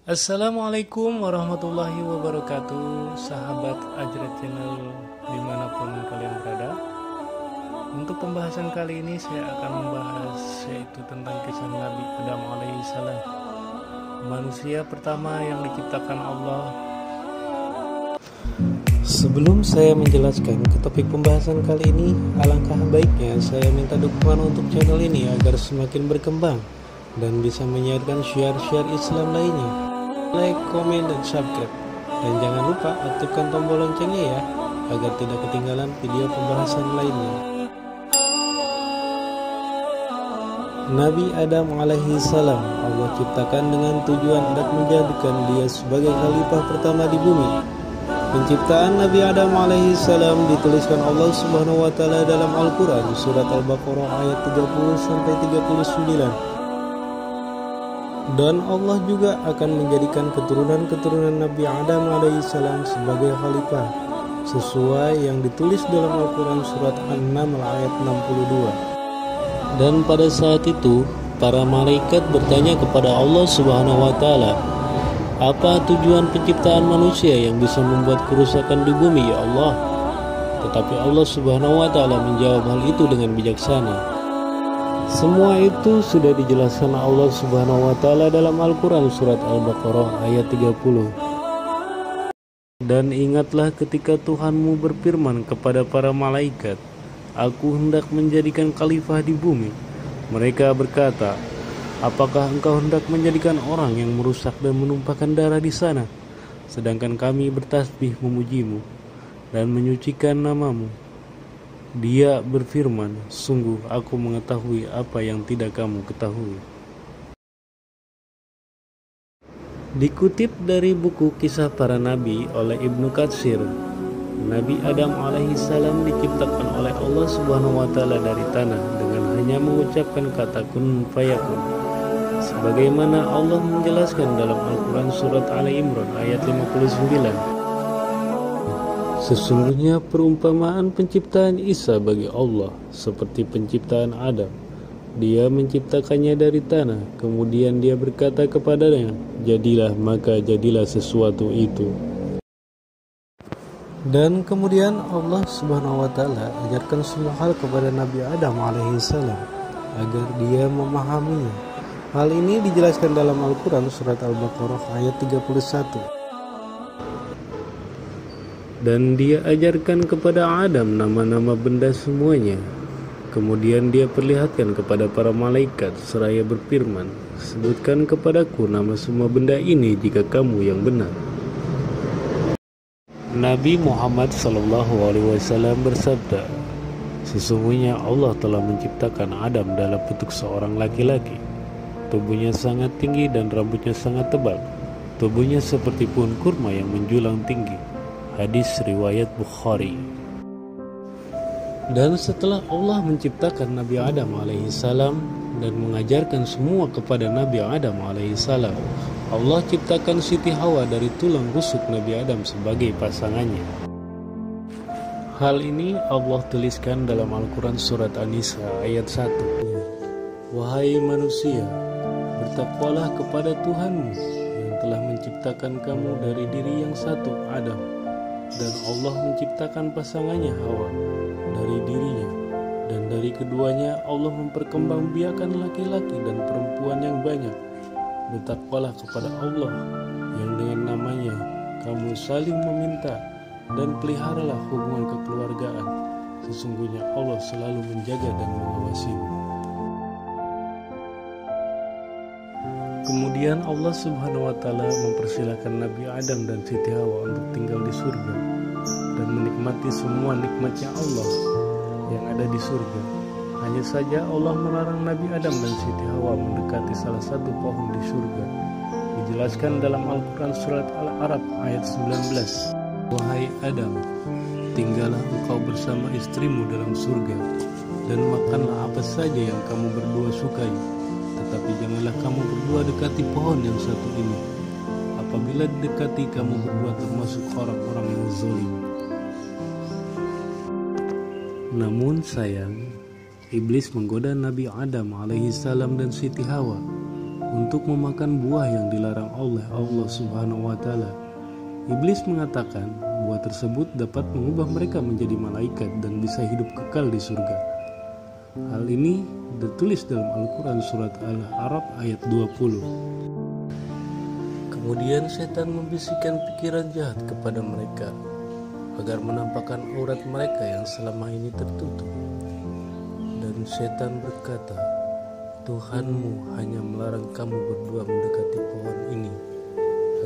Assalamualaikum warahmatullahi wabarakatuh, sahabat Ajrat Channel dimanapun kalian berada. Untuk pembahasan kali ini saya akan membahas yaitu tentang kisah Nabi Adam alaihissalam, manusia pertama yang diciptakan Allah. Sebelum saya menjelaskan ke topik pembahasan kali ini, alangkah baiknya saya minta dukungan untuk channel ini agar semakin berkembang dan bisa menyiarkan syiar-syiar Islam lainnya. Like, komen, dan subscribe. Dan jangan lupa aktifkan tombol loncengnya ya, agar tidak ketinggalan video pembahasan lainnya. Nabi Adam alaihi salam Allah ciptakan dengan tujuan hendak menjadikan dia sebagai khalifah pertama di bumi. Penciptaan Nabi Adam alaihi salam dituliskan Allah Subhanahu wa taala dalam Al-Qur'an surat Al-Baqarah ayat 30 sampai 39. Dan Allah juga akan menjadikan keturunan-keturunan Nabi Adam alaihissalam sebagai khalifah sesuai yang ditulis dalam Al-Quran surat An-Naml ayat 62. Dan pada saat itu para malaikat bertanya kepada Allah Subhanahu wa taala, "Apa tujuan penciptaan manusia yang bisa membuat kerusakan di bumi ya Allah?" Tetapi Allah Subhanahu wa taala menjawab hal itu dengan bijaksana. Semua itu sudah dijelaskan Allah Subhanahu wa taala dalam Al-Qur'an surat Al-Baqarah ayat 30. Dan ingatlah ketika Tuhanmu berfirman kepada para malaikat, "Aku hendak menjadikan khalifah di bumi." Mereka berkata, "Apakah engkau hendak menjadikan orang yang merusak dan menumpahkan darah di sana? Sedangkan kami bertasbih memujimu dan menyucikan namamu." Dia berfirman, "Sungguh aku mengetahui apa yang tidak kamu ketahui." Dikutip dari buku Kisah Para Nabi oleh Ibnu Katsir, Nabi Adam alaihissalam diciptakan oleh Allah Subhanahu wa taala dari tanah dengan hanya mengucapkan kata kun fayakun. Sebagaimana Allah menjelaskan dalam Al-Quran surat Ali Imran ayat 59. Sesungguhnya perumpamaan penciptaan Isa bagi Allah seperti penciptaan Adam. Dia menciptakannya dari tanah, kemudian dia berkata kepadanya, "Jadilah," maka jadilah sesuatu itu. Dan kemudian Allah Subhanahu wa taala ajarkan semua hal kepada Nabi Adam alaihissalam agar dia memahaminya. Hal ini dijelaskan dalam Al-Quran surat Al-Baqarah ayat 31. Dan dia ajarkan kepada Adam nama-nama benda semuanya. Kemudian dia perlihatkan kepada para malaikat seraya berfirman, "Sebutkan kepadaku nama semua benda ini jika kamu yang benar." Nabi Muhammad SAW bersabda, "Sesungguhnya Allah telah menciptakan Adam dalam bentuk seorang laki-laki. Tubuhnya sangat tinggi dan rambutnya sangat tebal. Tubuhnya seperti pohon kurma yang menjulang tinggi." Hadis riwayat Bukhari. Dan setelah Allah menciptakan Nabi Adam alaihissalam dan mengajarkan semua kepada Nabi Adam alaihissalam, Allah ciptakan Siti Hawa dari tulang rusuk Nabi Adam sebagai pasangannya. Hal ini Allah tuliskan dalam Al-Quran surat An-Nisa ayat 1. "Wahai manusia, bertakwalah kepada Tuhanmu yang telah menciptakan kamu dari diri yang satu, Adam. Dan Allah menciptakan pasangannya Hawa dari dirinya, dan dari keduanya Allah memperkembangbiakan laki-laki dan perempuan yang banyak. Bertakwalah kepada Allah yang dengan namanya kamu saling meminta, dan peliharalah hubungan kekeluargaan. Sesungguhnya Allah selalu menjaga dan mengawasimu." Kemudian Allah Subhanahu wa taala mempersilahkan Nabi Adam dan Siti Hawa untuk tinggal di surga dan menikmati semua nikmatnya Allah yang ada di surga. Hanya saja Allah melarang Nabi Adam dan Siti Hawa mendekati salah satu pohon di surga. Dijelaskan dalam Al-Quran surat Al-A'raf ayat 19. "Wahai Adam, tinggallah engkau bersama istrimu dalam surga dan makanlah apa saja yang kamu berdua sukai. Tetapi janganlah kamu berdua dekati pohon yang satu ini. Apabila didekati, kamu berdua termasuk orang-orang yang zalim." Namun sayang, iblis menggoda Nabi Adam alaihissalam dan Siti Hawa untuk memakan buah yang dilarang oleh Allah Subhanahu wa Ta'ala. Iblis mengatakan buah tersebut dapat mengubah mereka menjadi malaikat dan bisa hidup kekal di surga. Hal ini ditulis dalam Al-Quran surat Al-A'raf ayat 20. Kemudian setan membisikkan pikiran jahat kepada mereka agar menampakkan aurat mereka yang selama ini tertutup. Dan setan berkata, Tuhanmu hanya melarang kamu berdua mendekati pohon ini,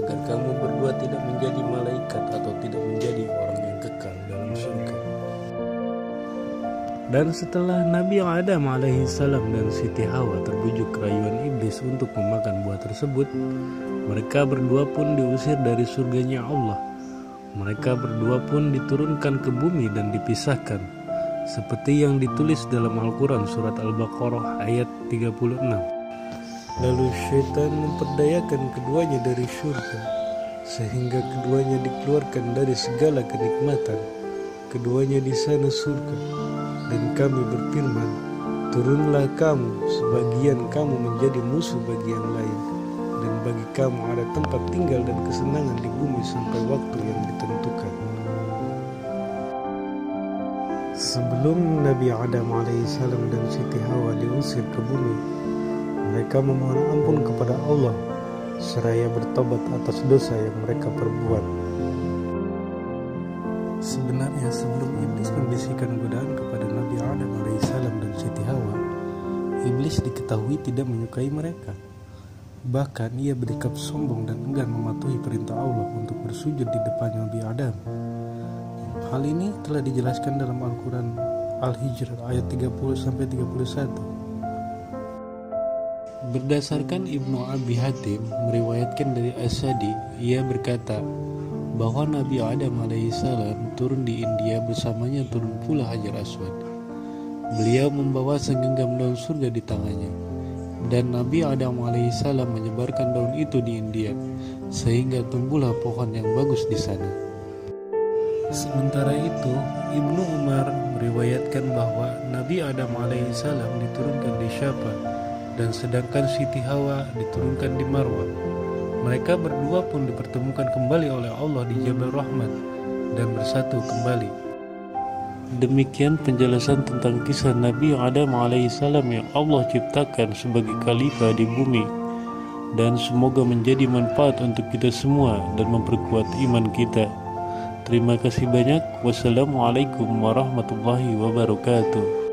agar kamu berdua tidak menjadi malaikat atau tidak menjadi orang yang kekal dalam surga. Dan setelah Nabi Adam alaihissalam dan Siti Hawa terbujuk rayuan iblis untuk memakan buah tersebut, mereka berdua pun diusir dari surganya Allah. Mereka berdua pun diturunkan ke bumi dan dipisahkan, seperti yang ditulis dalam Al-Quran surat Al-Baqarah ayat 36. Lalu syaitan memperdayakan keduanya dari surga, sehingga keduanya dikeluarkan dari segala kenikmatan. Keduanya di sana surga, dan kami berfirman, turunlah kamu, sebagian kamu menjadi musuh bagi yang lain, dan bagi kamu ada tempat tinggal dan kesenangan di bumi sampai waktu yang ditentukan. Sebelum Nabi Adam alaihissalam dan Siti Hawa diusir ke bumi, mereka memohon ampun kepada Allah seraya bertobat atas dosa yang mereka perbuat. Sebenarnya sebelum iblis membisikkan godaan kepada Nabi Adam alaihissalam dan Siti Hawa, iblis diketahui tidak menyukai mereka. Bahkan ia bersikap sombong dan enggan mematuhi perintah Allah untuk bersujud di depan Nabi Adam. Hal ini telah dijelaskan dalam Al-Quran Al-Hijr ayat 30-31. Berdasarkan Ibnu Abi Hatim meriwayatkan dari As-Sadi, ia berkata bahwa Nabi Adam alaihissalam turun di India, bersamanya turun pula Hajar Aswad. Beliau membawa segenggam daun surga di tangannya, dan Nabi Adam alaihissalam menyebarkan daun itu di India, sehingga tumbuhlah pohon yang bagus di sana. Sementara itu, Ibnu Umar meriwayatkan bahwa Nabi Adam alaihissalam diturunkan di Syapa, dan sedangkan Siti Hawa diturunkan di Marwa. Mereka berdua pun dipertemukan kembali oleh Allah di Jabal Rahmat dan bersatu kembali. Demikian penjelasan tentang kisah Nabi Adam alaihissalam yang Allah ciptakan sebagai khalifah di bumi, dan semoga menjadi manfaat untuk kita semua dan memperkuat iman kita. Terima kasih banyak. Wassalamualaikum warahmatullahi wabarakatuh.